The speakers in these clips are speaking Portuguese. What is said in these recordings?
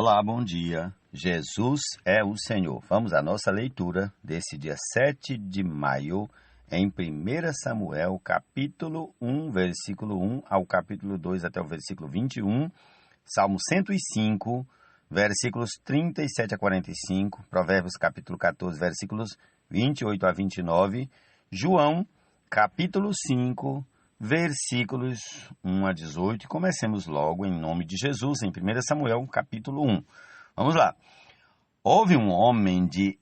Olá, bom dia. Jesus é o Senhor. Vamos à nossa leitura desse dia 7 de maio, em 1 Samuel, capítulo 1, versículo 1 ao capítulo 2 até o versículo 21, Salmo 105, versículos 37 a 45, Provérbios capítulo 14, versículos 28 a 29, João, capítulo 5, versículos 1 a 18. Comecemos logo em nome de Jesus, em 1 Samuel, capítulo 1. Vamos lá. Houve um homem de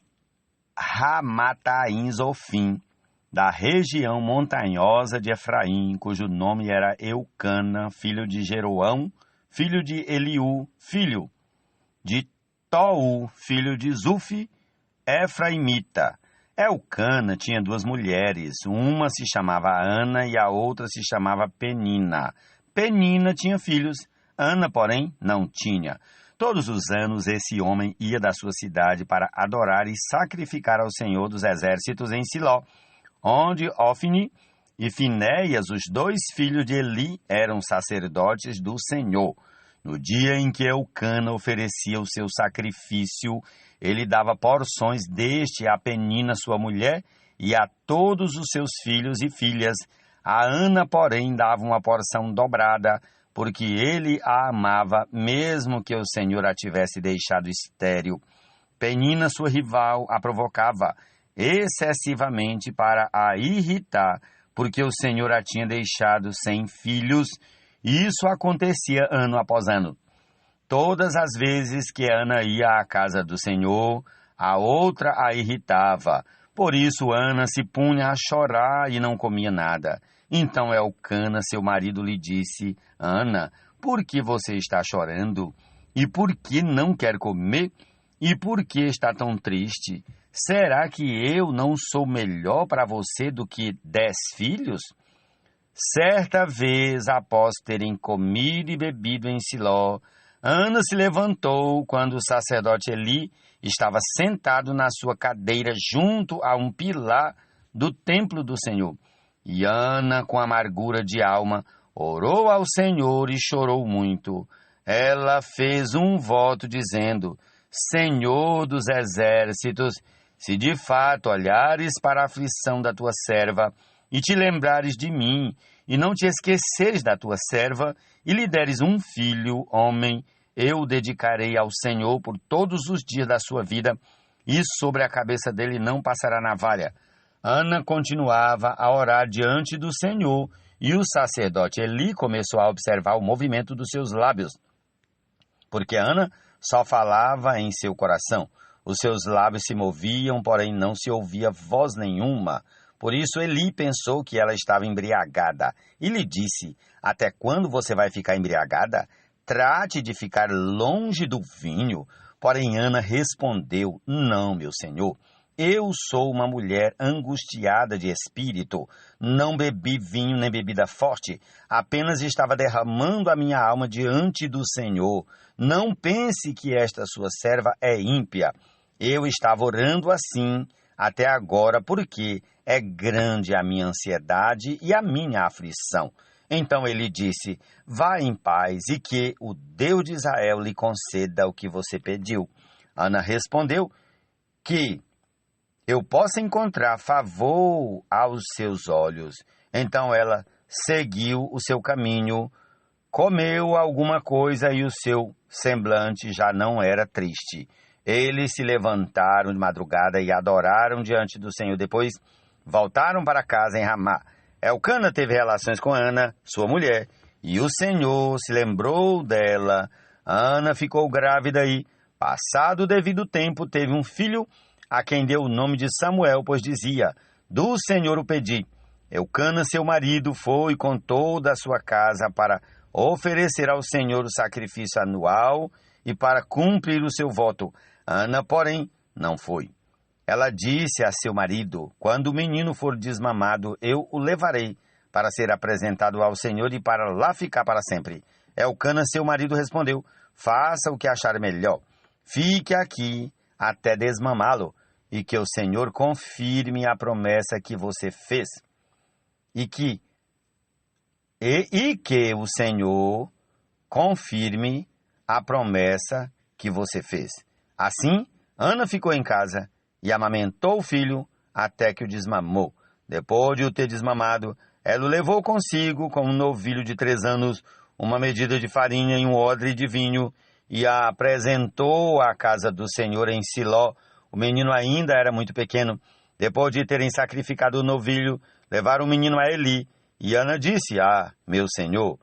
Ramataim Zofim, da região montanhosa de Efraim, cujo nome era Eucana, filho de Jeroão, filho de Eliú, filho de Tou, filho de Zufi, Efraimita. Eucana tinha duas mulheres, uma se chamava Ana e a outra se chamava Penina. Penina tinha filhos, Ana, porém, não tinha. Todos os anos esse homem ia da sua cidade para adorar e sacrificar ao Senhor dos Exércitos em Siló, onde Ofni e Finéias, os dois filhos de Eli, eram sacerdotes do Senhor. No dia em que Eucana oferecia o seu sacrifício, ele dava porções deste a Penina, sua mulher, e a todos os seus filhos e filhas. A Ana, porém, dava uma porção dobrada, porque ele a amava, mesmo que o Senhor a tivesse deixado estéril. Penina, sua rival, a provocava excessivamente para a irritar, porque o Senhor a tinha deixado sem filhos. Isso acontecia ano após ano. Todas as vezes que Ana ia à casa do Senhor, a outra a irritava. Por isso Ana se punha a chorar e não comia nada. Então Eucana, seu marido, lhe disse: Ana, por que você está chorando? E por que não quer comer? E por que está tão triste? Será que eu não sou melhor para você do que 10 filhos? Certa vez, após terem comido e bebido em Siló, Ana se levantou quando o sacerdote Eli estava sentado na sua cadeira junto a um pilar do templo do Senhor. E Ana, com amargura de alma, orou ao Senhor e chorou muito. Ela fez um voto dizendo: Senhor dos exércitos, se de fato olhares para a aflição da tua serva e te lembrares de mim, e não te esqueceres da tua serva, e lhe deres um filho, homem, eu o dedicarei ao Senhor por todos os dias da sua vida, e sobre a cabeça dele não passará navalha. Ana continuava a orar diante do Senhor, e o sacerdote Eli começou a observar o movimento dos seus lábios, porque Ana só falava em seu coração. Os seus lábios se moviam, porém não se ouvia voz nenhuma. Por isso Eli pensou que ela estava embriagada e lhe disse: Até quando você vai ficar embriagada? Trate de ficar longe do vinho. Porém Ana respondeu: Não, meu senhor. Eu sou uma mulher angustiada de espírito. Não bebi vinho nem bebida forte. Apenas estava derramando a minha alma diante do Senhor. Não pense que esta sua serva é ímpia. Eu estava orando assim até agora porque é grande a minha ansiedade e a minha aflição. Então ele disse: Vá em paz e que o Deus de Israel lhe conceda o que você pediu. Ana respondeu: Que eu possa encontrar favor aos seus olhos. Então ela seguiu o seu caminho, comeu alguma coisa e o seu semblante já não era triste. Eles se levantaram de madrugada e adoraram diante do Senhor. Depois voltaram para casa em Ramá. Elcana teve relações com Ana, sua mulher, e o Senhor se lembrou dela. Ana ficou grávida e, passado o devido tempo, teve um filho, a quem deu o nome de Samuel, pois dizia: Do Senhor o pedi. Eucana, seu marido, foi com toda a sua casa para oferecer ao Senhor o sacrifício anual e para cumprir o seu voto. Ana, porém, não foi. Ela disse a seu marido: Quando o menino for desmamado, eu o levarei para ser apresentado ao Senhor e para lá ficar para sempre. Elcana, seu marido, respondeu: Faça o que achar melhor. Fique aqui até desmamá-lo, e que o Senhor confirme a promessa que você fez. E que o Senhor confirme a promessa que você fez. Assim, Ana ficou em casa e amamentou o filho até que o desmamou. Depois de o ter desmamado, ela o levou consigo com um novilho de 3 anos, uma medida de farinha e um odre de vinho, e a apresentou à casa do Senhor em Siló. O menino ainda era muito pequeno. Depois de terem sacrificado o novilho, levaram o menino a Eli. E Ana disse: Ah, meu senhor,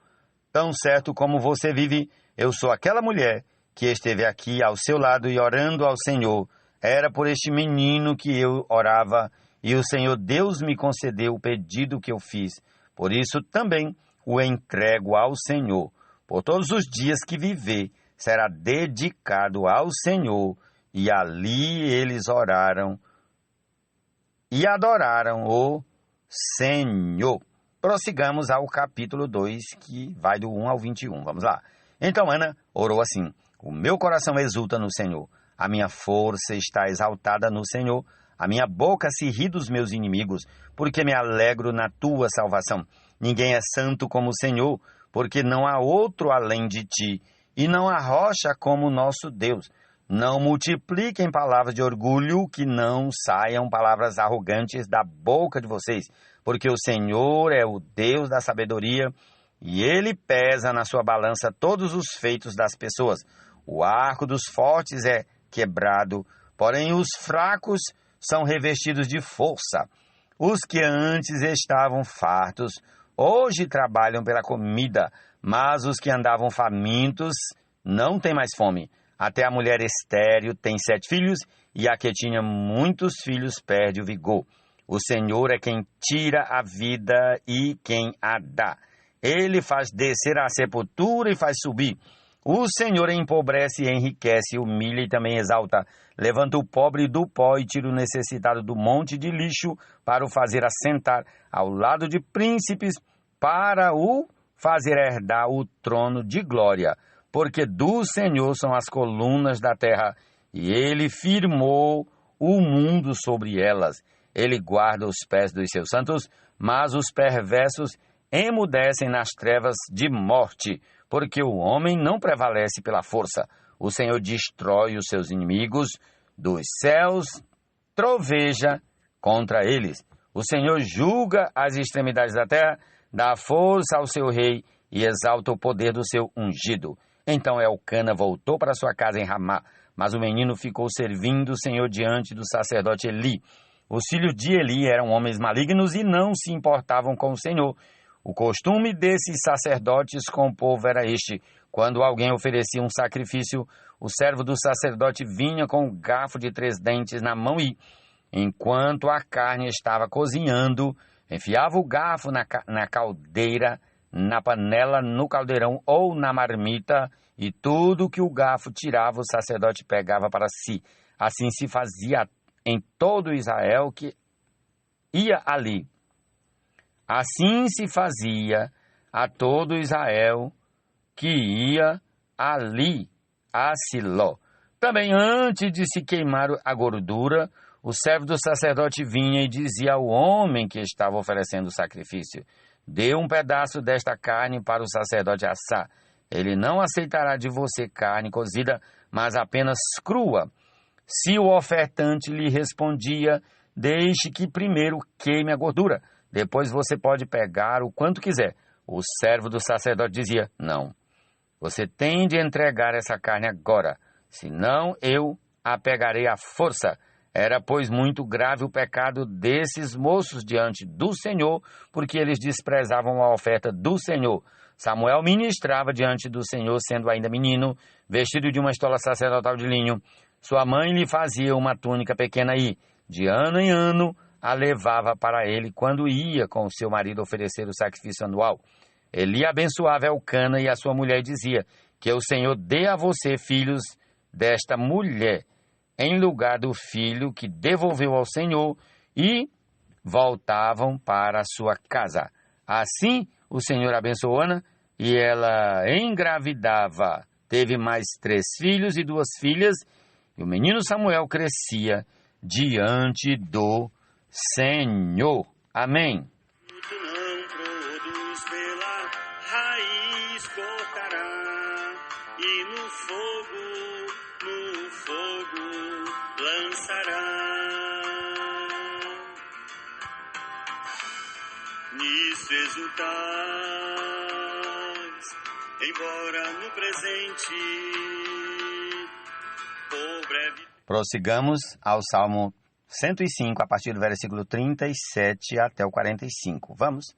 tão certo como você vive, eu sou aquela mulher que esteve aqui ao seu lado e orando ao Senhor. Era por este menino que eu orava, e o Senhor Deus me concedeu o pedido que eu fiz. Por isso também o entrego ao Senhor. Por todos os dias que viver, será dedicado ao Senhor. E ali eles oraram e adoraram o Senhor. Prossigamos ao capítulo 2, que vai do 1 ao 21. Vamos lá. Então Ana orou assim: O meu coração exulta no Senhor, a minha força está exaltada no Senhor, a minha boca se ri dos meus inimigos, porque me alegro na tua salvação. Ninguém é santo como o Senhor, porque não há outro além de ti, e não há rocha como o nosso Deus. Não multipliquem palavras de orgulho, que não saiam palavras arrogantes da boca de vocês, porque o Senhor é o Deus da sabedoria, e Ele pesa na sua balança todos os feitos das pessoas. O arco dos fortes é quebrado, porém os fracos são revestidos de força. Os que antes estavam fartos, hoje trabalham pela comida, mas os que andavam famintos não têm mais fome. Até a mulher estéril tem 7 filhos, e a que tinha muitos filhos perde o vigor. O Senhor é quem tira a vida e quem a dá. Ele faz descer à sepultura e faz subir. O Senhor empobrece e enriquece, humilha e também exalta. Levanta o pobre do pó e tira o necessitado do monte de lixo, para o fazer assentar ao lado de príncipes, para o fazer herdar o trono de glória. Porque do Senhor são as colunas da terra, e Ele firmou o mundo sobre elas. Ele guarda os pés dos seus santos, mas os perversos emudecem nas trevas de morte, porque o homem não prevalece pela força. O Senhor destrói os seus inimigos, dos céus troveja contra eles. O Senhor julga as extremidades da terra, dá força ao seu rei e exalta o poder do seu ungido. Então Elcana voltou para sua casa em Ramá, mas o menino ficou servindo o Senhor diante do sacerdote Eli. Os filhos de Eli eram homens malignos e não se importavam com o Senhor. O costume desses sacerdotes com o povo era este: quando alguém oferecia um sacrifício, o servo do sacerdote vinha com um garfo de 3 dentes na mão e, enquanto a carne estava cozinhando, enfiava o garfo na caldeira, na panela, no caldeirão ou na marmita, e tudo que o garfo tirava, o sacerdote pegava para si. Assim se fazia em todo Israel que ia ali. Assim se fazia a todo Israel que ia ali a Siló. Também antes de se queimar a gordura, o servo do sacerdote vinha e dizia ao homem que estava oferecendo o sacrifício: dê um pedaço desta carne para o sacerdote assar. Ele não aceitará de você carne cozida, mas apenas crua. Se o ofertante lhe respondia: deixe que primeiro queime a gordura, depois você pode pegar o quanto quiser, o servo do sacerdote dizia: não, você tem de entregar essa carne agora, senão eu a pegarei à força. Era, pois, muito grave o pecado desses moços diante do Senhor, porque eles desprezavam a oferta do Senhor. Samuel ministrava diante do Senhor, sendo ainda menino, vestido de uma estola sacerdotal de linho. Sua mãe lhe fazia uma túnica pequena e, de ano em ano, a levava para ele quando ia com o seu marido oferecer o sacrifício anual. Eli abençoava Elcana e a sua mulher e dizia: que o Senhor dê a você filhos desta mulher, em lugar do filho que devolveu ao Senhor, e voltavam para a sua casa. Assim, o Senhor abençoou Ana, e ela engravidava. Teve mais 3 filhos e 2 filhas, e o menino Samuel crescia diante do Senhor. Amém. Não produz pela raiz cortará, e no fogo nisso exultais, embora no presente, por breve... Prossigamos ao Salmo 105, a partir do versículo 37 até o 45. Vamos.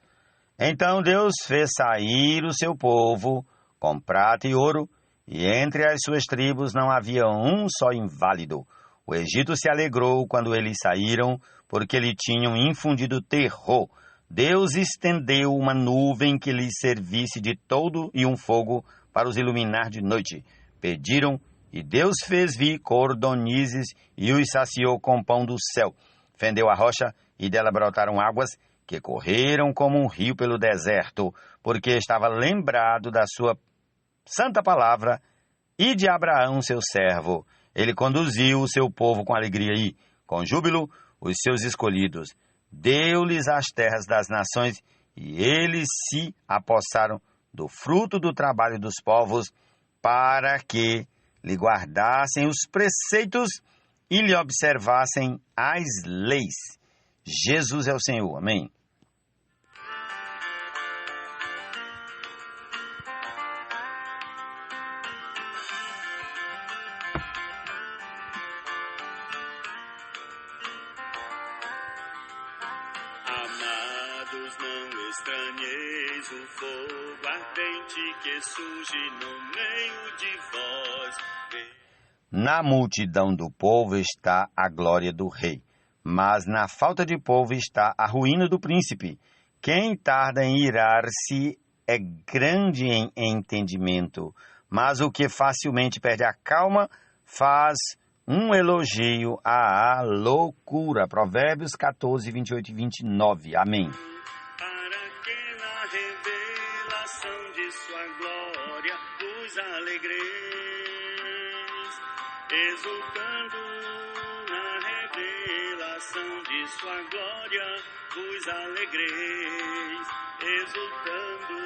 Então Deus fez sair o seu povo com prata e ouro, e entre as suas tribos não havia um só inválido. O Egito se alegrou quando eles saíram, porque lhe tinham infundido terror. Deus estendeu uma nuvem que lhes servisse de toldo e um fogo para os iluminar de noite. Pediram, e Deus fez vir cordonizes e os saciou com pão do céu. Fendeu a rocha, e dela brotaram águas, que correram como um rio pelo deserto, porque estava lembrado da sua santa palavra e de Abraão, seu servo. Ele conduziu o seu povo com alegria e, com júbilo, os seus escolhidos. Deu-lhes as terras das nações, e eles se apossaram do fruto do trabalho dos povos, para que lhe guardassem os preceitos e lhe observassem as leis. Jesus é o Senhor. Amém. Amados, não estranheis o fogo ardente que surge no meio de vós. Na multidão do povo está a glória do rei, mas na falta de povo está a ruína do príncipe. Quem tarda em irar-se é grande em entendimento, mas o que facilmente perde a calma faz um elogio à loucura. Provérbios 14, 28 e 29. Amém. Para que na revelação de sua glória vos alegreis, exultando na revelação de sua glória vos alegreis, exultando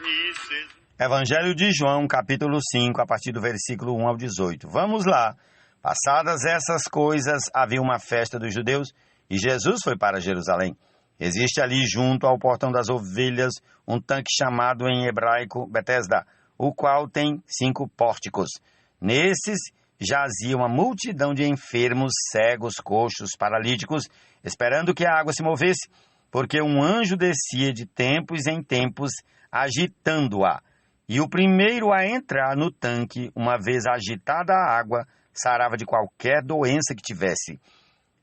nisso. Evangelho de João, capítulo 5, a partir do versículo 1 ao 18. Vamos lá. Passadas essas coisas, havia uma festa dos judeus e Jesus foi para Jerusalém. Existe ali, junto ao portão das ovelhas, um tanque chamado em hebraico Betesda, o qual tem 5 pórticos. Nesses jazia uma multidão de enfermos, cegos, coxos, paralíticos, esperando que a água se movesse, porque um anjo descia de tempos em tempos, agitando-a. E o primeiro a entrar no tanque, uma vez agitada a água, sarava de qualquer doença que tivesse.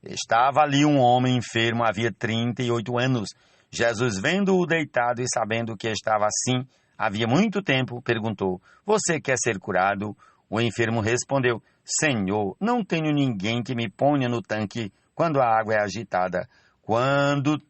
Estava ali um homem enfermo, havia 38 anos. Jesus, vendo-o deitado e sabendo que estava assim, havia muito tempo, perguntou: Você quer ser curado? O enfermo respondeu: Senhor, não tenho ninguém que me ponha no tanque quando a água é agitada. Quando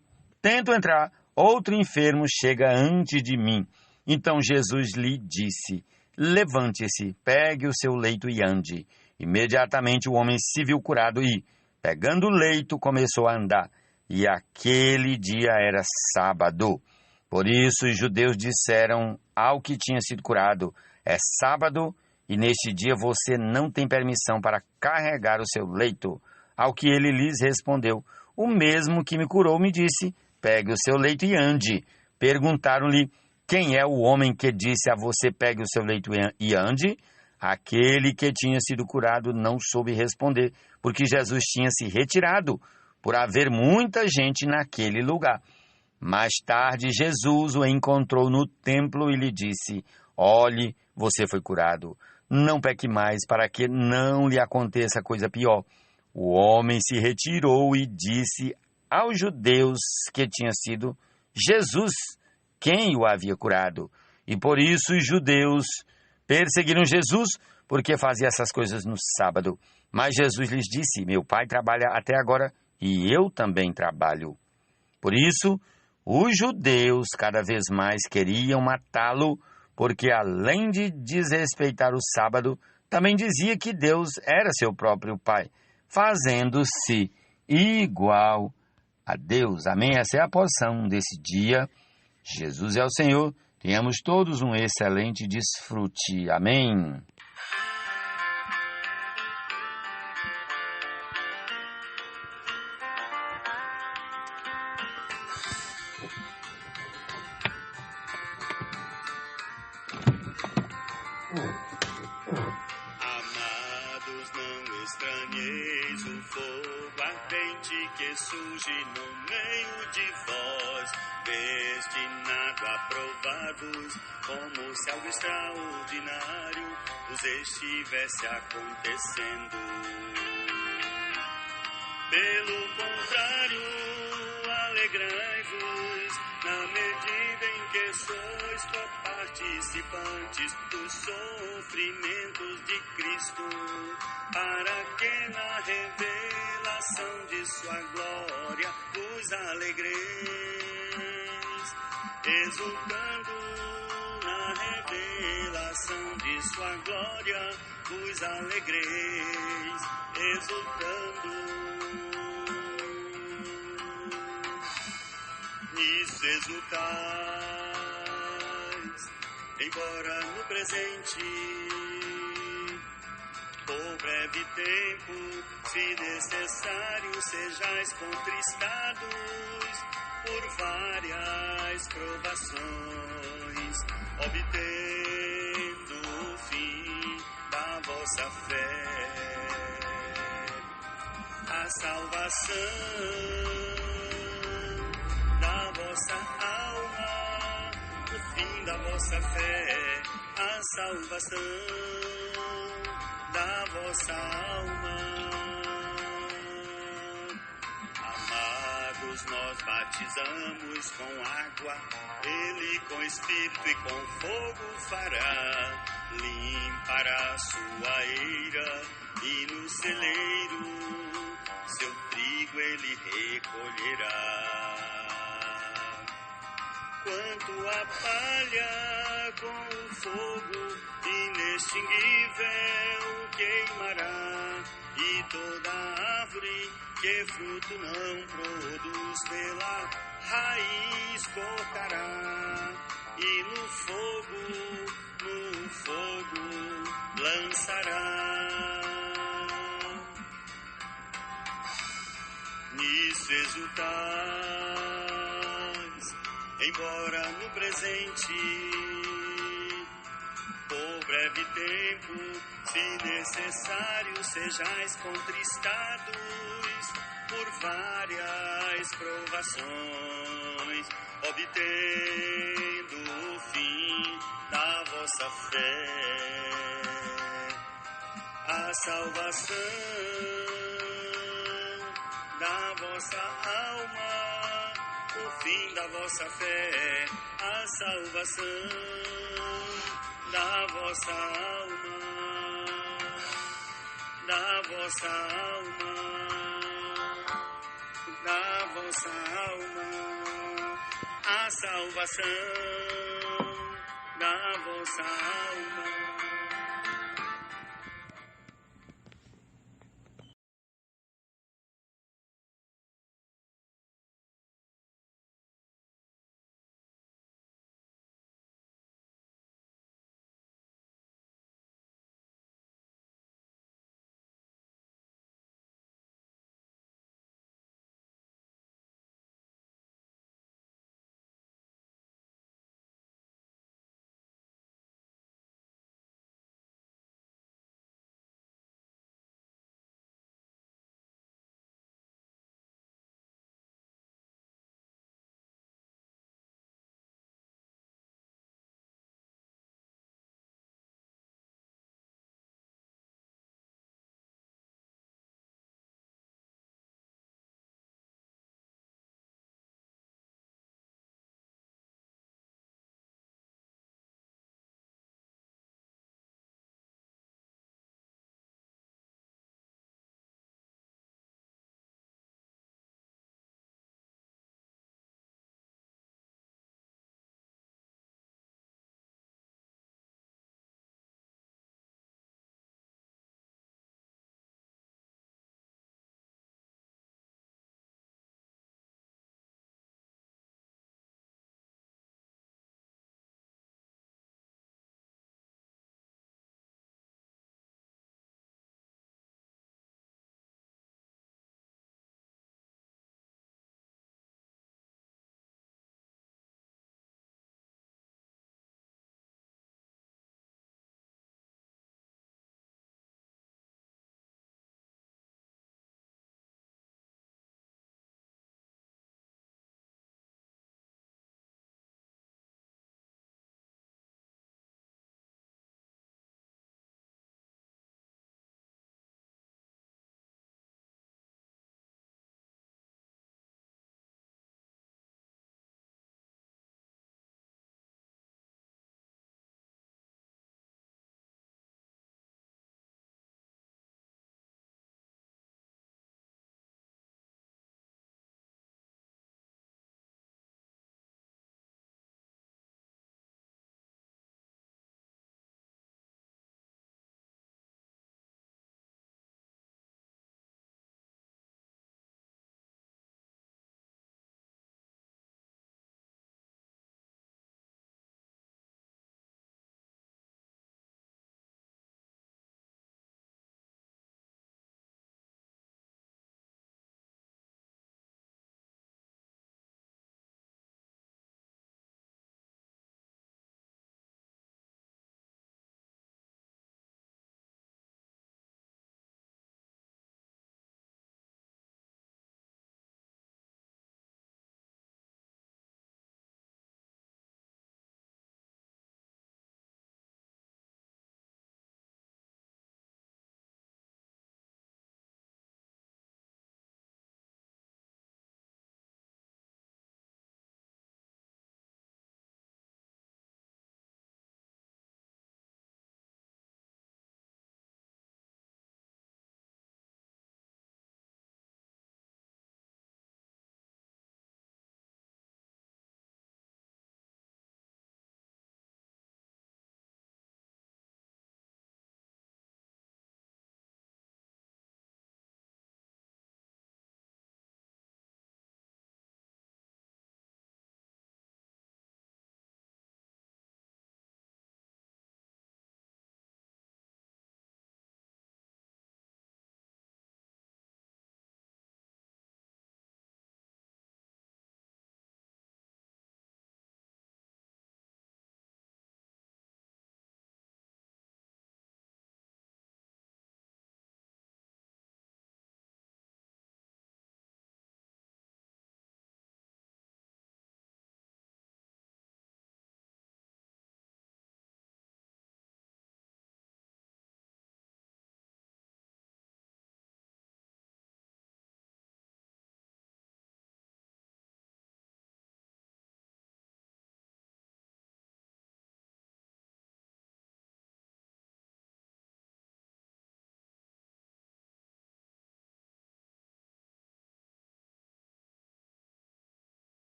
tento entrar, outro enfermo chega antes de mim. Então Jesus lhe disse: Levante-se, pegue o seu leito e ande. Imediatamente o homem se viu curado e, pegando o leito, começou a andar. E aquele dia era sábado. Por isso os judeus disseram ao que tinha sido curado: É sábado e neste dia você não tem permissão para carregar o seu leito. Ao que ele lhes respondeu: O mesmo que me curou me disse: Pegue o seu leito e ande. Perguntaram-lhe: Quem é o homem que disse a você: Pegue o seu leito e ande? Aquele que tinha sido curado não soube responder, porque Jesus tinha se retirado, por haver muita gente naquele lugar. Mais tarde, Jesus o encontrou no templo e lhe disse: Olhe, você foi curado. Não peque mais, para que não lhe aconteça coisa pior. O homem se retirou e disse aos judeus que tinha sido Jesus quem o havia curado. E por isso os judeus perseguiram Jesus, porque fazia essas coisas no sábado. Mas Jesus lhes disse: Meu Pai trabalha até agora e eu também trabalho. Por isso, os judeus cada vez mais queriam matá-lo, porque além de desrespeitar o sábado, também dizia que Deus era seu próprio Pai, fazendo-se igual a Deus. Amém? Essa é a porção desse dia. Jesus é o Senhor. Tenhamos todos um excelente desfrute. Amém. Eis o fogo ardente que surge no meio de vós, destinado a provar-vos, como se algo extraordinário vos estivesse acontecendo. Pelo contrário, alegrai-vos na medida em que sois coparticipantes dos sofrimentos de Cristo, para que na revelação de sua glória vos alegreis, exultando na revelação de sua glória vos alegreis, exultando. Nisso exultais, embora no presente, por breve tempo, se necessário, sejais contristados por várias provações, obtendo o fim da vossa fé, a salvação da vossa alma, o fim da vossa fé, a salvação da vossa alma. Amados, nós batizamos com água, Ele com Espírito e com fogo fará, limpará a sua eira e no celeiro seu trigo Ele recolherá. Quanto a palha com o fogo inextinguível queimará, e toda árvore que fruto não produz pela raiz cortará, e no fogo lançará. Nisso exultais, embora no presente, por breve tempo, se necessário, sejais contristados por várias provações, obtendo o fim da vossa fé, a salvação da vossa alma, o fim da vossa fé, a salvação da vossa alma, da vossa alma, da vossa alma, a salvação da vossa alma.